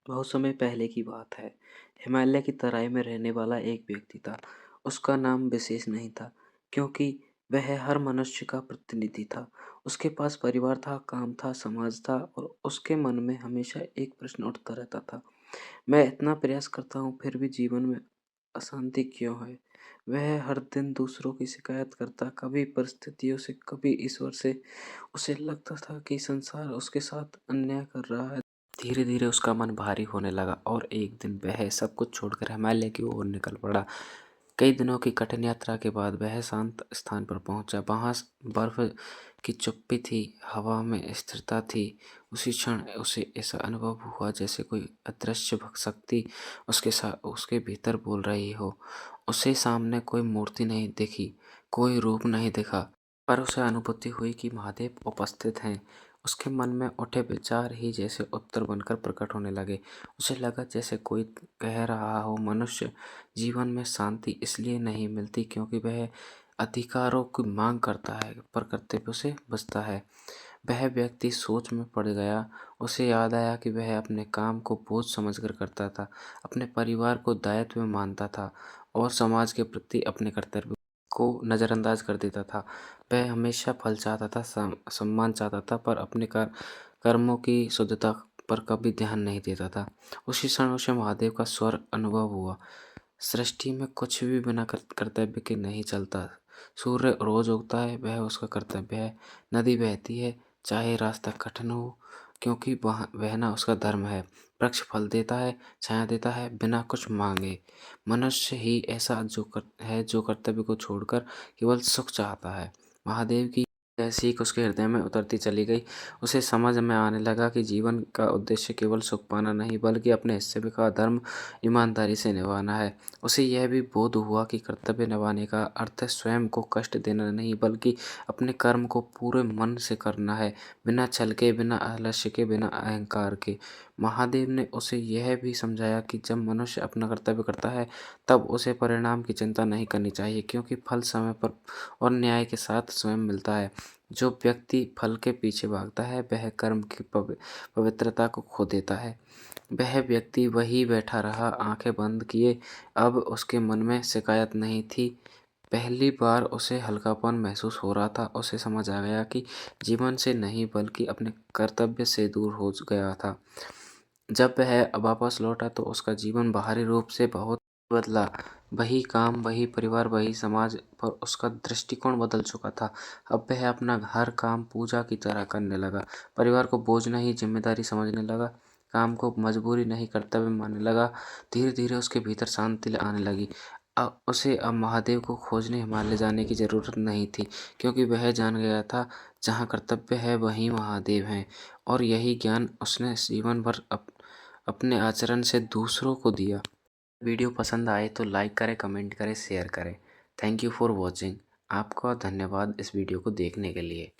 बहुत समय पहले की बात है। हिमालय की तराई में रहने वाला एक व्यक्ति था। उसका नाम विशेष नहीं था, क्योंकि वह हर मनुष्य का प्रतिनिधि था। उसके पास परिवार था, काम था, समाज था और उसके मन में हमेशा एक प्रश्न उठता रहता था। मैं इतना प्रयास करता हूँ, फिर भी जीवन में अशांति क्यों है? वह हर दिन दूसरों की शिकायत करता, कभी परिस्थितियों से, कभी ईश्वर से। उसे लगता था कि संसार उसके साथ अन्याय कर रहा है। धीरे धीरे उसका मन भारी होने लगा और एक दिन वह सब कुछ छोड़कर हिमालय की ओर निकल पड़ा। कई दिनों की कठिन यात्रा के बाद वह शांत स्थान पर पहुंचा। वहां बर्फ की चुप्पी थी, हवा में स्थिरता थी। उसी क्षण उसे ऐसा अनुभव हुआ जैसे कोई अदृश्य शक्ति उसके साथ उसके भीतर बोल रही हो। उसे सामने कोई मूर्ति नहीं दिखी, कोई रूप नहीं दिखा, पर उसे अनुभूति हुई कि महादेव उपस्थित हैं। उसके मन में उठे विचार ही जैसे उत्तर बनकर प्रकट होने लगे। उसे लगा जैसे कोई कह रहा हो, मनुष्य जीवन में शांति इसलिए नहीं मिलती क्योंकि वह अधिकारों की मांग करता है, पर कर्तव्यों से बचता है। वह व्यक्ति सोच में पड़ गया। उसे याद आया कि वह अपने काम को बोझ समझकर करता था, अपने परिवार को दायित्व में मानता था और समाज के प्रति अपने कर्तव्य को नज़रअंदाज कर देता था। वह हमेशा फल चाहता था, सम्मान चाहता था, पर अपने कर्मों की शुद्धता पर कभी ध्यान नहीं देता था। उसी क्षण उसे महादेव का स्वर अनुभव हुआ। सृष्टि में कुछ भी बिना कर्तव्य के नहीं चलता। सूर्य रोज उगता है, वह उसका कर्तव्य है। नदी बहती है, चाहे रास्ता कठिन हो, क्योंकि वह बहना उसका धर्म है। वृक्ष फल देता है, छाया देता है, बिना कुछ मांगे। मनुष्य ही ऐसा जो कर्तव्य को छोड़कर केवल सुख चाहता है। महादेव की यह सीख उसके हृदय में उतरती चली गई। उसे समझ में आने लगा कि जीवन का उद्देश्य केवल सुख पाना नहीं, बल्कि अपने हिस्से का धर्म ईमानदारी से निभाना है। उसे यह भी बोध हुआ कि कर्तव्य निभाने का अर्थ स्वयं को कष्ट देना नहीं, बल्कि अपने कर्म को पूरे मन से करना है, बिना छल के, बिना आलस्य के, बिना अहंकार के। महादेव ने उसे यह भी समझाया कि जब मनुष्य अपना कर्तव्य करता है, तब उसे परिणाम की चिंता नहीं करनी चाहिए, क्योंकि फल समय पर और न्याय के साथ स्वयं मिलता है। जो व्यक्ति फल के पीछे भागता है, वह कर्म की पवित्रता को खो देता है। वह व्यक्ति वहीं बैठा रहा, आंखें बंद किए। अब उसके मन में शिकायत नहीं थी। पहली बार उसे हल्कापन महसूस हो रहा था। उसे समझ आ गया कि जीवन से नहीं, बल्कि अपने कर्तव्य से दूर हो गया था। जब वह वापस लौटा तो उसका जीवन बाहरी रूप से बहुत बदला। वही काम, वही परिवार, वही समाज, पर उसका दृष्टिकोण बदल चुका था। अब वह अपना हर काम पूजा की तरह करने लगा। परिवार को बोझ नहीं, जिम्मेदारी समझने लगा। काम को मजबूरी नहीं, कर्तव्य मानने लगा। धीरे धीरे उसके भीतर शांति आने लगी। उसे अब महादेव को खोजने हिमालय जाने की जरूरत नहीं थी, क्योंकि वह जान गया था जहाँ कर्तव्य है वहीं महादेव हैं। और यही ज्ञान उसने जीवन भर अपने आचरण से दूसरों को दिया। वीडियो पसंद आए तो लाइक करें, कमेंट करें, शेयर करें। Thank you for watching. आपका धन्यवाद इस वीडियो को देखने के लिए।